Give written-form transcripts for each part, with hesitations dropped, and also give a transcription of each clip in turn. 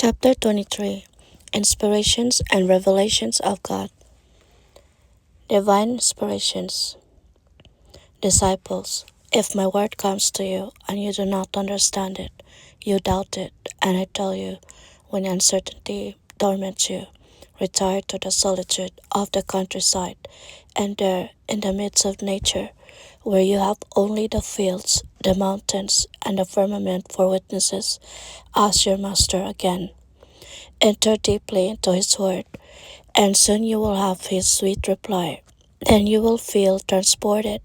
Chapter 23 Inspirations and Revelations of God. Divine Inspirations. Disciples, if my word comes to you and you do not understand it, you doubt it, and I tell you, when uncertainty torments you, retire to the solitude of the countryside, and there, in the midst of nature, where you have only the fields, the mountains, and the firmament for witnesses, ask your master again. Enter deeply into his word, and soon you will have his sweet reply. Then you will feel transported,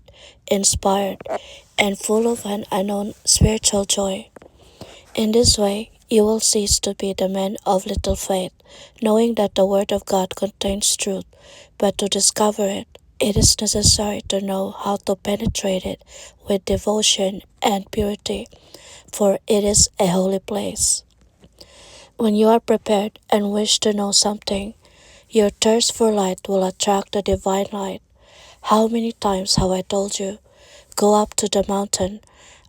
inspired, and full of an unknown spiritual joy. In this way, you will cease to be the man of little faith, knowing that the Word of God contains truth, but to discover it, it is necessary to know how to penetrate it with devotion and purity, for it is a holy place. When you are prepared and wish to know something, your thirst for light will attract the divine light. How many times have I told you, go up to the mountain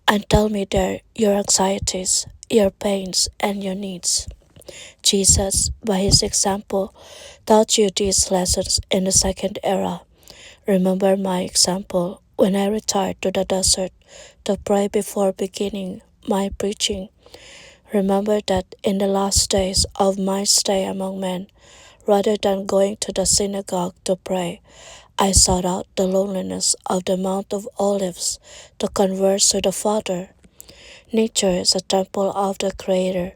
and tell me there your anxieties, your pains, and your needs. Jesus, by his example, taught you these lessons in the second era. Remember my example when I retired to the desert to pray before beginning my preaching. Remember that in the last days of my stay among men, rather than going to the synagogue to pray, I sought out the loneliness of the Mount of Olives to converse with the Father. Nature is a temple of the Creator,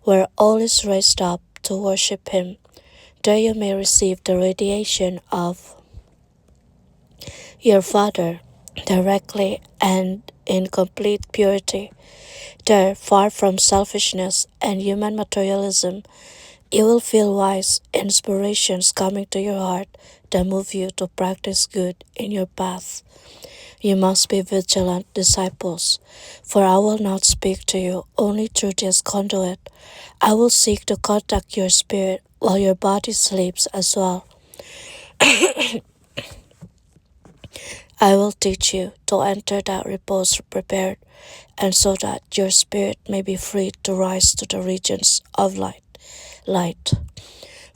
where all is raised up to worship Him. There you may receive the radiation of your Father directly and in complete purity. There, far from selfishness and human materialism, you will feel wise inspirations coming to your heart that move you to practice good in your path. You must be vigilant, disciples, for I will not speak to you only through this conduit. I will seek to contact your spirit while your body sleeps as well. I will teach you to enter that repose prepared, and so that your spirit may be free to rise to the regions of light,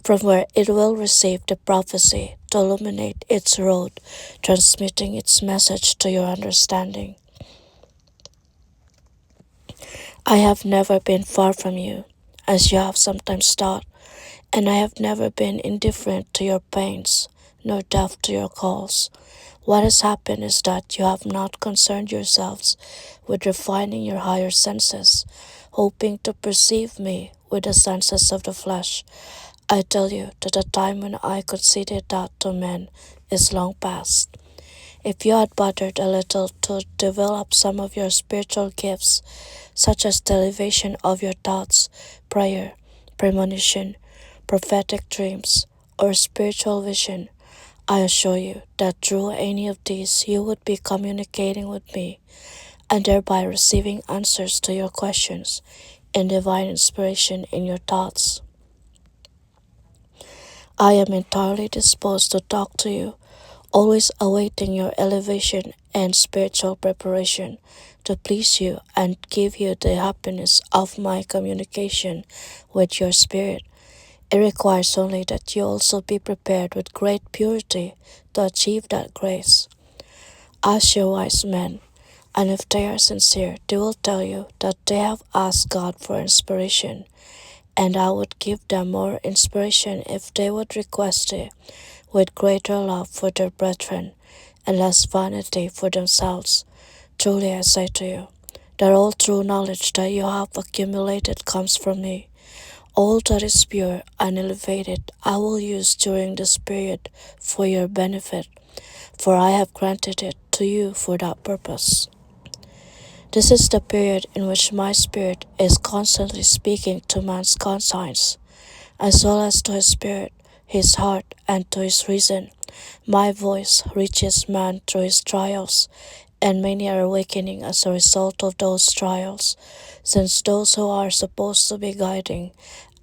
from where it will receive the prophecy to illuminate its road, transmitting its message to your understanding. I have never been far from you, as you have sometimes thought, and I have never been indifferent to your pains, nor deaf to your calls. What has happened is that you have not concerned yourselves with refining your higher senses, hoping to perceive me with the senses of the flesh. I tell you that the time when I conceded that to men is long past. If you had bothered a little to develop some of your spiritual gifts, such as the elevation of your thoughts, prayer, premonition, prophetic dreams, or spiritual vision, I assure you that through any of these you would be communicating with me and thereby receiving answers to your questions and divine inspiration in your thoughts. I am entirely disposed to talk to you, always awaiting your elevation and spiritual preparation to please you and give you the happiness of my communication with your spirit. It requires only that you also be prepared with great purity to achieve that grace. Ask your wise men, and if they are sincere, they will tell you that they have asked God for inspiration, and I would give them more inspiration if they would request it, with greater love for their brethren and less vanity for themselves. Truly I say to you, that all true knowledge that you have accumulated comes from me. All that is pure and elevated I will use during this period for your benefit, for I have granted it to you for that purpose. This is the period in which my spirit is constantly speaking to man's conscience, as well as to his spirit, his heart, and to his reason. My voice reaches man through his trials, and many are awakening as a result of those trials, since those who are supposed to be guiding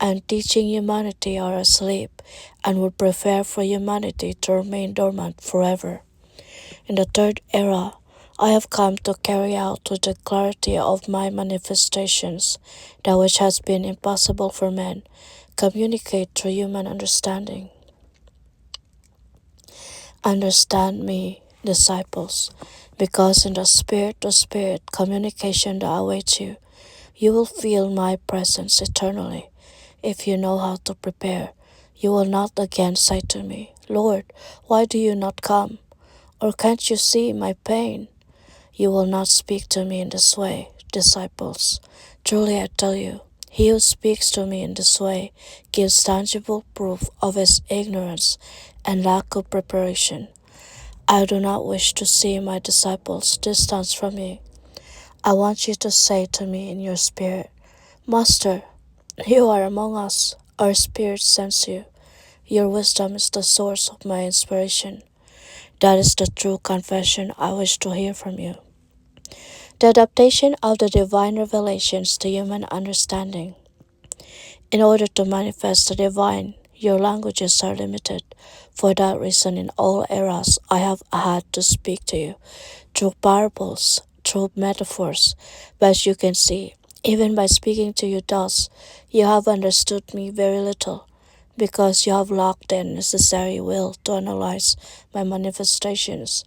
and teaching humanity are asleep and would prefer for humanity to remain dormant forever. In the third era, I have come to carry out with the clarity of my manifestations that which has been impossible for men, communicate through human understanding. Understand me, disciples, because in the spirit to spirit communication that awaits you, you will feel my presence eternally. If you know how to prepare, you will not again say to me, Lord, why do you not come? Or can't you see my pain? You will not speak to me in this way, disciples. Truly I tell you, he who speaks to me in this way gives tangible proof of his ignorance and lack of preparation. I do not wish to see my disciples distant from me. I want you to say to me in your spirit, Master, you are among us. Our spirit sends you. Your wisdom is the source of my inspiration. That is the true confession I wish to hear from you. The adaptation of the divine revelations to human understanding. In order to manifest the divine, your languages are limited. For that reason, in all eras, I have had to speak to you through parables, through metaphors. But you can see, even by speaking to you thus, you have understood me very little, because you have lacked the necessary will to analyze my manifestations.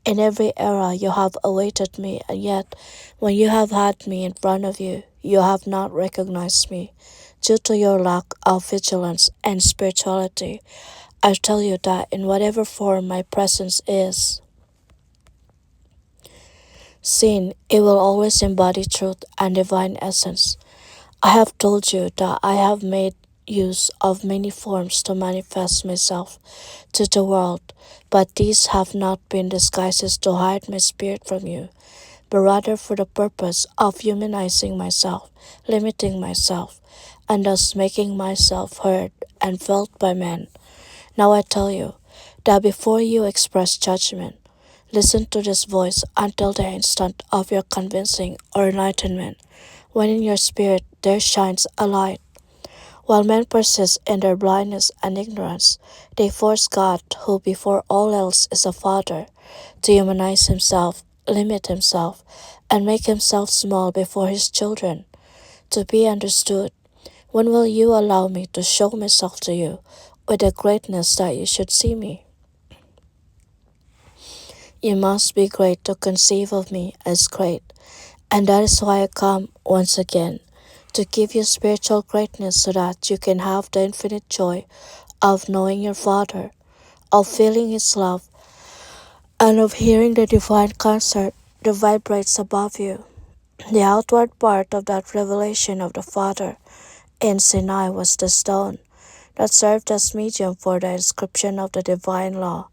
In every era you have awaited me, and yet, when you have had me in front of you, you have not recognized me. Due to your lack of vigilance and spirituality, I tell you that in whatever form my presence is seen, it will always embody truth and divine essence. I have told you that I have made use of many forms to manifest myself to the world, but these have not been disguises to hide my spirit from you, but rather for the purpose of humanizing myself, limiting myself, and thus making myself heard and felt by men. Now I tell you that before you express judgment, listen to this voice until the instant of your convincing or enlightenment, when in your spirit there shines a light. While men persist in their blindness and ignorance, they force God, who before all else is a father, to humanize himself, limit himself, and make himself small before his children. To be understood, when will you allow me to show myself to you with the greatness that you should see me? You must be great to conceive of me as great, and that is why I come once again, to give you spiritual greatness so that you can have the infinite joy of knowing your Father, of feeling His love, and of hearing the divine concert that vibrates above you. The outward part of that revelation of the Father in Sinai was the stone that served as medium for the inscription of the divine law,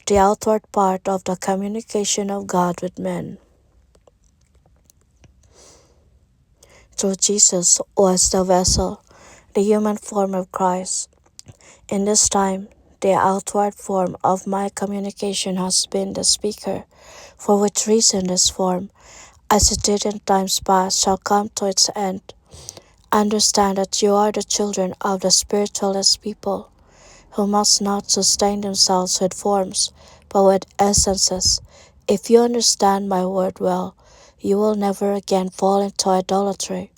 the outward part of the communication of God with men. Through Jesus was the vessel, the human form of Christ. In this time, the outward form of my communication has been the speaker, for which reason this form, as it did in times past, shall come to its end. Understand that you are the children of the spiritualist people, who must not sustain themselves with forms, but with essences. If you understand my word well, you will never again fall into idolatry,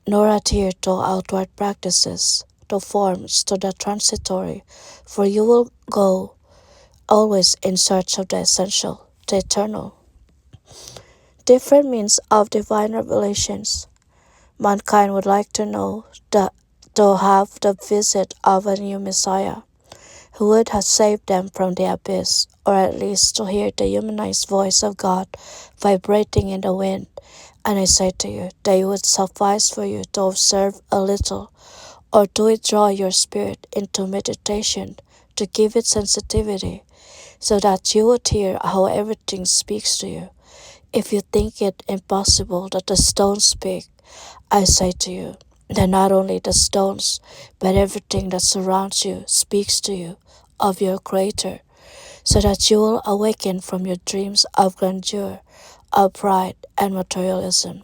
nor adhere to outward practices, to forms, to the transitory, for you will go always in search of the essential, the eternal. Different means of divine revelations. Mankind would like to know to have the visit of a new Messiah, who would have saved them from the abyss, or at least to hear the humanized voice of God vibrating in the wind. And I say to you, that it would suffice for you to observe a little, or to withdraw your spirit into meditation, to give it sensitivity, so that you would hear how everything speaks to you. If you think it impossible that the stones speak, I say to you, that not only the stones, but everything that surrounds you speaks to you of your Creator, so that you will awaken from your dreams of grandeur, of pride, and materialism.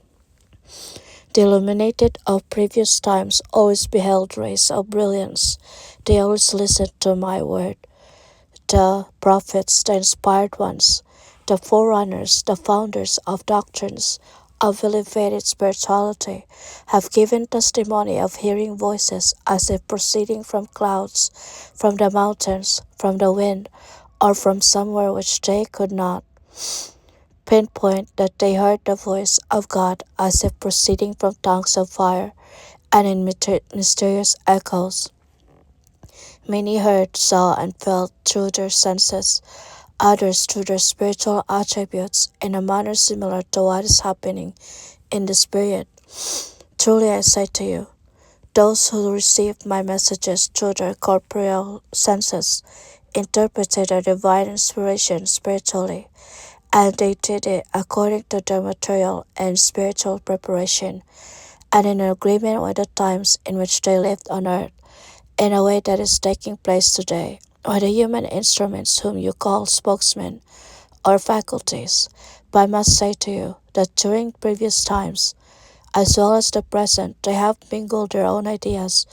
The illuminated of previous times always beheld rays of brilliance. They always listened to my word. The prophets, the inspired ones, The forerunners, the founders of doctrines of elevated spirituality, have given testimony of hearing voices as if proceeding from clouds, from the mountains, from the wind, or from somewhere which they could not pinpoint, that they heard the voice of God as if proceeding from tongues of fire and in mysterious echoes. Many heard, saw, and felt through their senses, others through their spiritual attributes in a manner similar to what is happening in the Spirit. Truly I say to you, those who received my messages through their corporeal senses interpreted a divine inspiration spiritually, and they did it according to their material and spiritual preparation, and in agreement with the times in which they lived on earth, in a way that is taking place today, with the human instruments whom you call spokesmen or faculties. But I must say to you that during previous times, as well as the present, they have mingled their own ideas,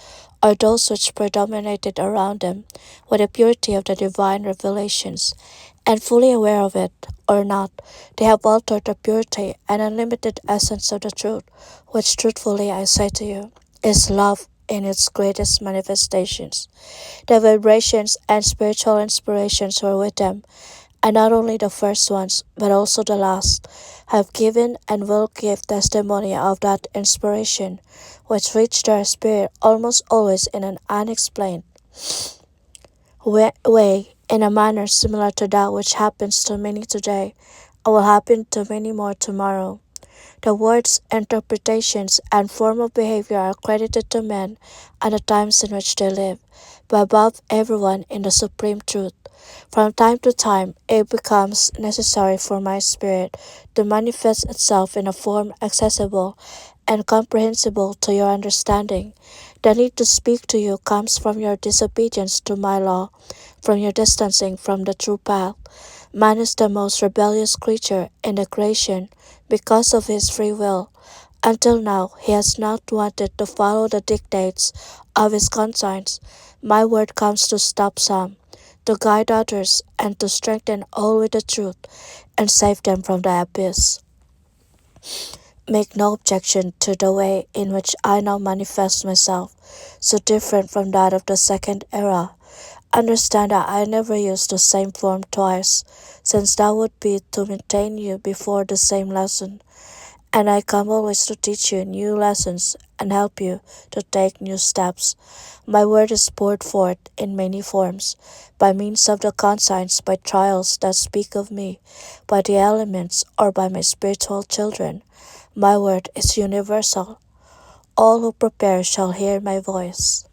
or those which predominated around them, with the purity of the divine revelations, and fully aware of it or not, they have altered the purity and unlimited essence of the truth, which truthfully I say to you, is love in its greatest manifestations. The vibrations and spiritual inspirations were with them, and not only the first ones, but also the last, have given and will give testimony of that inspiration, which reached their spirit almost always in an unexplained way, in a manner similar to that which happens to many today, and will happen to many more tomorrow. The words, interpretations, and form of behavior are credited to men at the times in which they live, but above everyone in the supreme truth. From time to time, it becomes necessary for my spirit to manifest itself in a form accessible and comprehensible to your understanding. The need to speak to you comes from your disobedience to my law, from your distancing from the true path. Man is the most rebellious creature in the creation because of his free will. Until now, he has not wanted to follow the dictates of his conscience. My word comes to stop some, to guide others, and to strengthen all with the truth, and save them from the abyss. Make no objection to the way in which I now manifest myself, so different from that of the second era. Understand that I never use the same form twice, since that would be to maintain you before the same lesson, and I come always to teach you new lessons and help you to take new steps. My word is poured forth in many forms, by means of the conscience, by trials that speak of me, by the elements, or by my spiritual children. My word is universal. All who prepare shall hear my voice.